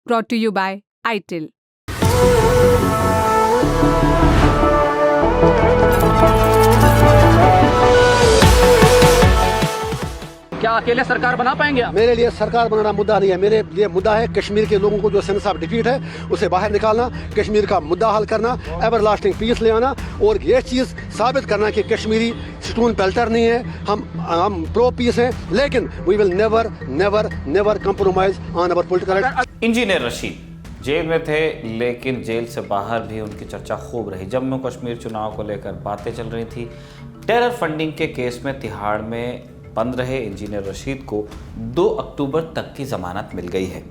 brought to you by ITIL. क्या अकेले सरकार बना पाएंगे आप? मेरे लिए सरकार बनाना मुद्दा नहीं है। मेरे लिए मुद्दा है कश्मीर के लोगों को जो सेंस ऑफ डिफीट है उसे बाहर निकालना, कश्मीर का मुद्दा हल करना, एवर लास्टिंग पीस ले आना और ये चीज़ साबित करना कि कश्मीरी स्टून पेल्टर नहीं है। हम प्रो पीस हैं, लेकिन we will never never never compromise on our political. Engineer Rashid जेल में थे, लेकिन जेल से बाहर भी उनकी चर्चा खूब रही। जम्मू कश्मीर चुनाव को लेकर बातें चल रही थी। टेरर फंडिंग के केस में तिहाड़ में बंद रहे इंजीनियर रशीद को 2 अक्टूबर तक की जमानत मिल गई है।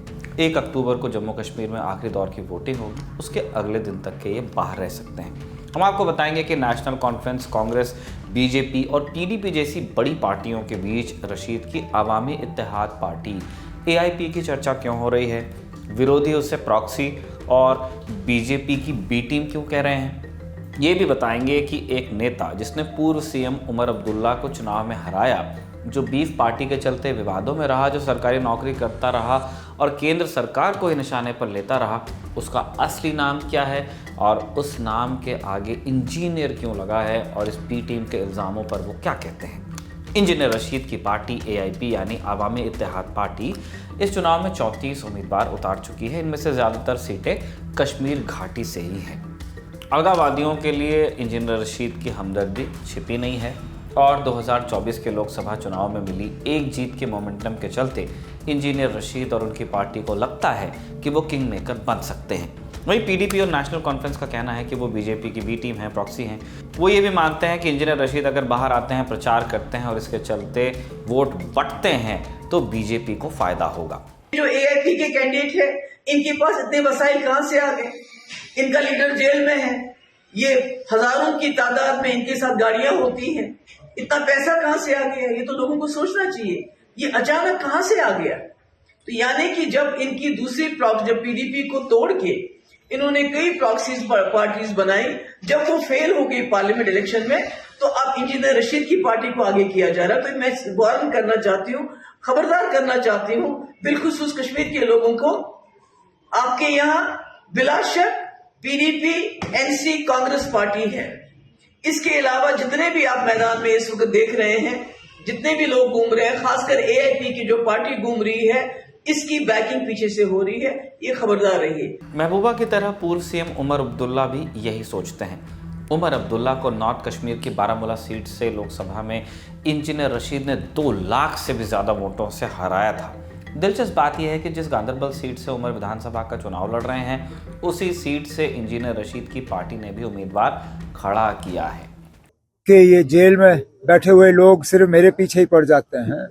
1 अक्टूबर को जम्मू कश्मीर में आखिरी दौर की वोटिंग होगी, उसके अगले दिन तक के ये बाहर रह सकते हैं। हम आपको बताएंगे कि नेशनल कॉन्फ्रेंस, कांग्रेस, बीजेपी और टीडीपी जैसी बड़ी पार्टियों के बीच रशीद की अवामी इत्तेहाद पार्टी एआईपी की चर्चा क्यों हो रही है, विरोधी उसे प्रॉक्सी और बीजेपी की बी टीम क्यों कह रहे हैं। ये भी बताएंगे कि एक नेता जिसने पूर्व सीएम उमर अब्दुल्ला को चुनाव में हराया, जो बीफ पार्टी के चलते विवादों में रहा, जो सरकारी नौकरी करता रहा और केंद्र सरकार को ही निशाने पर लेता रहा, उसका असली नाम क्या है और उस नाम के आगे इंजीनियर क्यों लगा है और इस बी टीम के इल्ज़ामों पर वो क्या कहते हैं। इंजीनियर रशीद की पार्टी एआईपी यानी अवामी इत्तेहाद पार्टी इस चुनाव में 34 उम्मीदवार उतार चुकी है। इनमें से ज़्यादातर सीटें कश्मीर घाटी से ही हैं। अलगाववादियों के लिए इंजीनियर रशीद की हमदर्दी छिपी नहीं है और 2024 के लोकसभा चुनाव में मिली एक जीत के मोमेंटम के चलते इंजीनियर रशीद और उनकी पार्टी को लगता है कि वो किंग मेकर बन सकते हैं। वहीं पीडीपी और नेशनल कॉन्फ्रेंस का कहना है कि वो बीजेपी की बी टीम है, प्रॉक्सी हैं। वो ये भी मानते हैं कि इंजीनियर रशीद अगर बाहर आते हैं, प्रचार करते हैं और इसके चलते वोट बंटते हैं तो बीजेपी को फायदा होगा। जो एआईपी के कैंडिडेट है, इनके पास इतने वसाइल कहां से आ गए? इनका लीडर जेल में है, ये हजारों की तादाद में इनके साथ गाड़ियां होती हैं, इतना पैसा कहां से आ गया? ये तो लोगों को सोचना चाहिए, ये अचानक कहां से आ गया? तो यानी कि जब इनकी दूसरी जब पीडीपी को तोड़ के इन्होंने कई प्रॉक्सीज पार्टीज बनाई, जब वो फेल हो गई पार्लियामेंट इलेक्शन में, तो अब इंजीनियर रशीद की पार्टी को आगे किया जा रहा है। तो मैं वार्न करना चाहती हूँ, खबरदार करना चाहती हूँ बिलखुसूस कश्मीर के लोगों को। आपके यहाँ बिलाशक पीडीपी, एनसी, कांग्रेस पार्टी है। इसके अलावा जितने भी आप मैदान में इस वक्त देख रहे हैं, जितने भी लोग घूम रहे हैं, खासकर एआईपी की जो पार्टी घूम रही है, इसकी बैकिंग पीछे से हो रही है, ये खबरदार रहिए। महबूबा की तरह पूर्व सीएम उमर अब्दुल्ला भी यही सोचते हैं। उमर अब्दुल्ला को नॉर्थ कश्मीर की बारामूला सीट से लोकसभा में इंजीनियर रशीद ने 2 लाख से भी ज्यादा वोटों से हराया था। दिलचस्प बात यह है कि जिस गांधरबल सीट से उमर विधानसभा का चुनाव लड़ रहे हैं, उसी सीट से इंजीनियर रशीद की पार्टी ने भी उम्मीदवार खड़ा किया है। कि ये जेल में बैठे हुए लोग सिर्फ मेरे पीछे ही पड़ जाते हैं,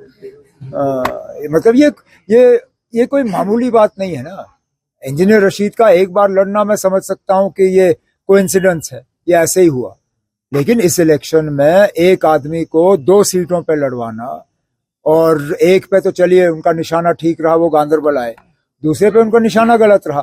मतलब ये कोई मामूली बात नहीं है ना। इंजीनियर रशीद का एक बार लड़ना मैं समझ सकता हूं कि ये कोइंसिडेंस है, ये ऐसे ही हुआ, लेकिन इस इलेक्शन में एक आदमी को 2 सीटों पे लड़वाना, और एक पे तो चलिए उनका निशाना ठीक रहा, वो गांधरबल आए, दूसरे पे उनका निशाना गलत रहा।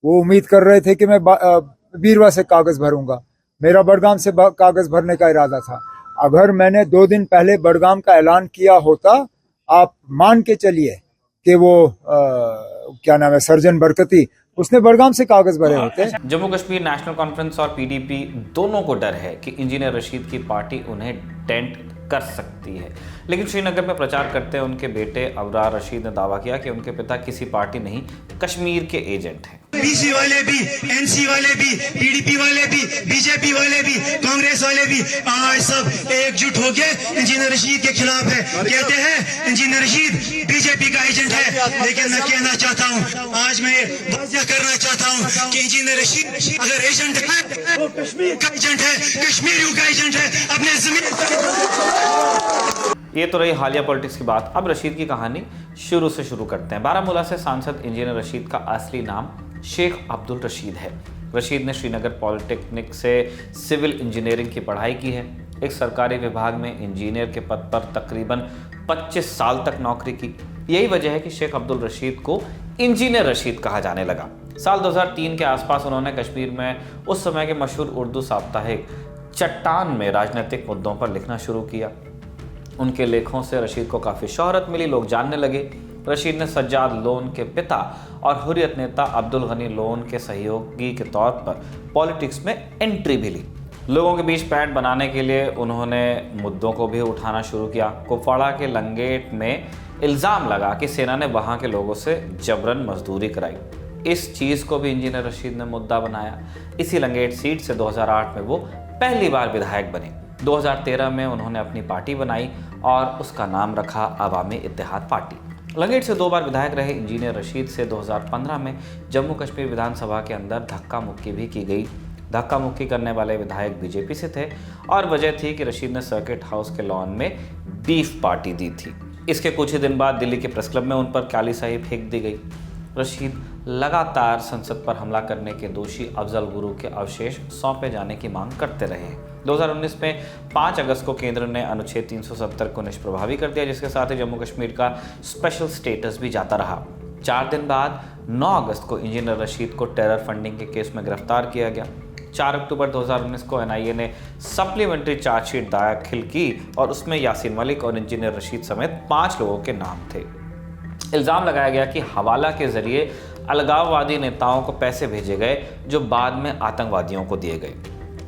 वो उम्मीद कर रहे थे कि मैं बीरवा से कागज भरूंगा, मेरा बड़गाम से कागज भरने का इरादा था। अगर मैंने 2 दिन पहले बड़गाम का ऐलान किया होता, आप मान के चलिए कि वो क्या नाम है, सर्जन बरकती, उसने बड़गाम से कागज भरे होते। जम्मू कश्मीर नेशनल कॉन्फ्रेंस और पीडीपी दोनों को डर है कि इंजीनियर रशीद की पार्टी उन्हें डेंट कर सकती है, लेकिन श्रीनगर में प्रचार करते उनके बेटे अबरार रशीद ने दावा किया कि उनके पिता किसी पार्टी नहीं, कश्मीर के एजेंट हैं। बीसी वाले भी, एनसी वाले भी, पीडीपी वाले भी, बीजेपी वाले भी, कांग्रेस वाले भी, आज सब एकजुट हो गए इंजीनियर रशीद के खिलाफ है। कहते हैं इंजीनियर रशीद बीजेपी का एजेंट है, लेकिन मैं कहना चाहता हूं, आज मैं वादा करना चाहता हूं कि इंजीनियर रशीद अगर एजेंट है, वो कश्मीर का एजेंट है, कश्मीरियों का एजेंट है, अपने जमीन। ये तो रही हालिया पॉलिटिक्स की बात। अब रशीद की कहानी शुरू से शुरू करते हैं। बारामूला से सांसद इंजीनियर रशीद का असली नाम शेख अब्दुल रशीद है। रशीद ने श्रीनगर पॉलिटेक्निक से सिविल इंजीनियरिंग की पढ़ाई की है। एक सरकारी विभाग में इंजीनियर के पद पर तकरीबन 25 साल तक नौकरी की। यही वजह है कि शेख अब्दुल रशीद को इंजीनियर रशीद कहा जाने लगा। साल 2003 के आसपास उन्होंने कश्मीर में उस समय के मशहूर उर्दू साप्ताहिक चट्टान में राजनीतिक मुद्दों पर लिखना शुरू किया। उनके लेखों से रशीद को काफ़ी शोहरत मिली, लोग जानने लगे। रशीद ने सज्जाद लोन के पिता और हुर्रियत नेता अब्दुल गनी लोन के सहयोगी के तौर पर पॉलिटिक्स में एंट्री भी ली। लोगों के बीच पैठ बनाने के लिए उन्होंने मुद्दों को भी उठाना शुरू किया। कुपवाड़ा के लंगेट में इल्ज़ाम लगा कि सेना ने वहां के लोगों से जबरन मजदूरी कराई। इस चीज़ को भी इंजीनियर रशीद ने मुद्दा बनाया। इसी लंगेट सीट से 2008 में वो पहली बार विधायक बने। 2013 में उन्होंने अपनी पार्टी बनाई और उसका नाम रखा अवामी इत्तेहाद पार्टी। लंगेट से 2 बार विधायक रहे इंजीनियर रशीद से 2015 में जम्मू कश्मीर विधानसभा के अंदर धक्का मुक्की भी की गई। धक्का मुक्की करने वाले विधायक बीजेपी से थे और वजह थी कि रशीद ने सर्किट हाउस के लॉन में बीफ पार्टी दी थी। इसके कुछ ही दिन बाद दिल्ली के प्रेस क्लब में उन पर काली स्याही फेंक दी गई। रशीद लगातार संसद पर हमला करने के दोषी अफजल गुरु के अवशेष सौंपे जाने की मांग करते रहे। 2019 में 5 अगस्त को केंद्र ने अनुच्छेद 370 को निष्प्रभावी कर दिया, जिसके साथ ही जम्मू कश्मीर का स्पेशल स्टेटस भी जाता रहा। 4 दिन बाद 9 अगस्त को इंजीनियर रशीद को टेरर फंडिंग के केस में गिरफ्तार किया गया। 4 अक्टूबर 2019 को एनआईए ने सप्लीमेंट्री चार्जशीट दाखिल की और उसमें यासीन मलिक और इंजीनियर रशीद समेत 5 लोगों के नाम थे। इल्ज़ाम लगाया गया कि हवाला के जरिए अलगाववादी नेताओं को पैसे भेजे गए जो बाद में आतंकवादियों को दिए गए।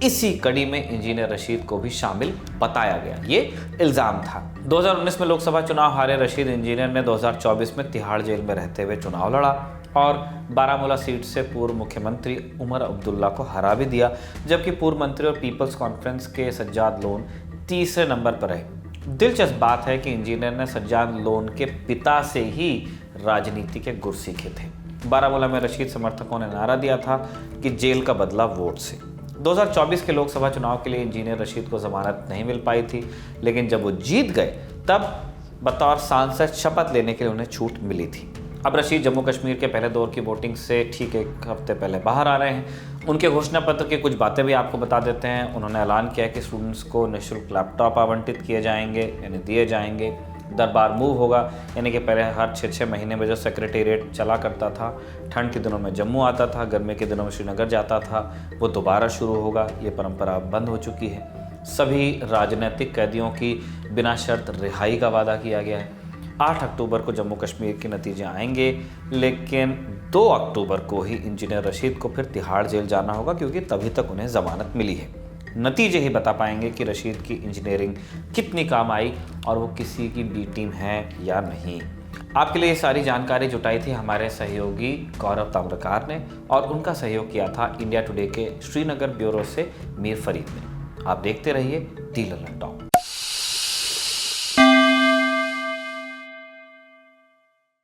इसी कड़ी में इंजीनियर रशीद को भी शामिल बताया गया, ये इल्ज़ाम था। 2019 में लोकसभा चुनाव हारे रशीद इंजीनियर ने 2024 में तिहाड़ जेल में रहते हुए चुनाव लड़ा और बारामूला सीट से पूर्व मुख्यमंत्री उमर अब्दुल्ला को हरा भी दिया, जबकि पूर्व मंत्री और पीपल्स कॉन्फ्रेंस के सज्जाद लोन तीसरे नंबर पर रहे। दिलचस्प बात है कि इंजीनियर ने सज्जाद लोन के पिता से ही राजनीति के गुर सीखे थे। बारामूला में रशीद समर्थकों ने नारा दिया था कि जेल का बदला वोट से। 2024 के लोकसभा चुनाव के लिए इंजीनियर रशीद को जमानत नहीं मिल पाई थी, लेकिन जब वो जीत गए तब बतौर सांसद शपथ लेने के लिए उन्हें छूट मिली थी। अब रशीद जम्मू कश्मीर के पहले दौर की वोटिंग से ठीक 1 हफ्ते पहले बाहर आ रहे हैं। उनके घोषणा पत्र की कुछ बातें भी आपको बता देते हैं। उन्होंने ऐलान किया कि स्टूडेंट्स को निःशुल्क लैपटॉप आवंटित किए जाएंगे, यानी दिए जाएंगे। दरबार मूव होगा, यानी कि पहले हर 6-6 महीने में जो सेक्रेटेरिएट चला करता था, ठंड के दिनों में जम्मू आता था, गर्मी के दिनों में श्रीनगर जाता था, वो दोबारा शुरू होगा। ये परंपरा अब बंद हो चुकी है। सभी राजनीतिक कैदियों की बिना शर्त रिहाई का वादा किया गया है। 8 अक्टूबर को जम्मू कश्मीर के नतीजे आएंगे, लेकिन 2 अक्टूबर को ही इंजीनियर रशीद को फिर तिहाड़ जेल जाना होगा, क्योंकि तभी तक उन्हें ज़मानत मिली है। नतीजे ही बता पाएंगे कि रशीद की इंजीनियरिंग कितनी काम आई और वो किसी की बी टीम है या नहीं। आपके लिए ये सारी जानकारी जुटाई थी हमारे सहयोगी गौरव ताम्रकार ने, और उनका सहयोग किया था इंडिया टुडे के श्रीनगर ब्यूरो से मीर फरीद ने। आप देखते रहिए डी लल्ला टॉक।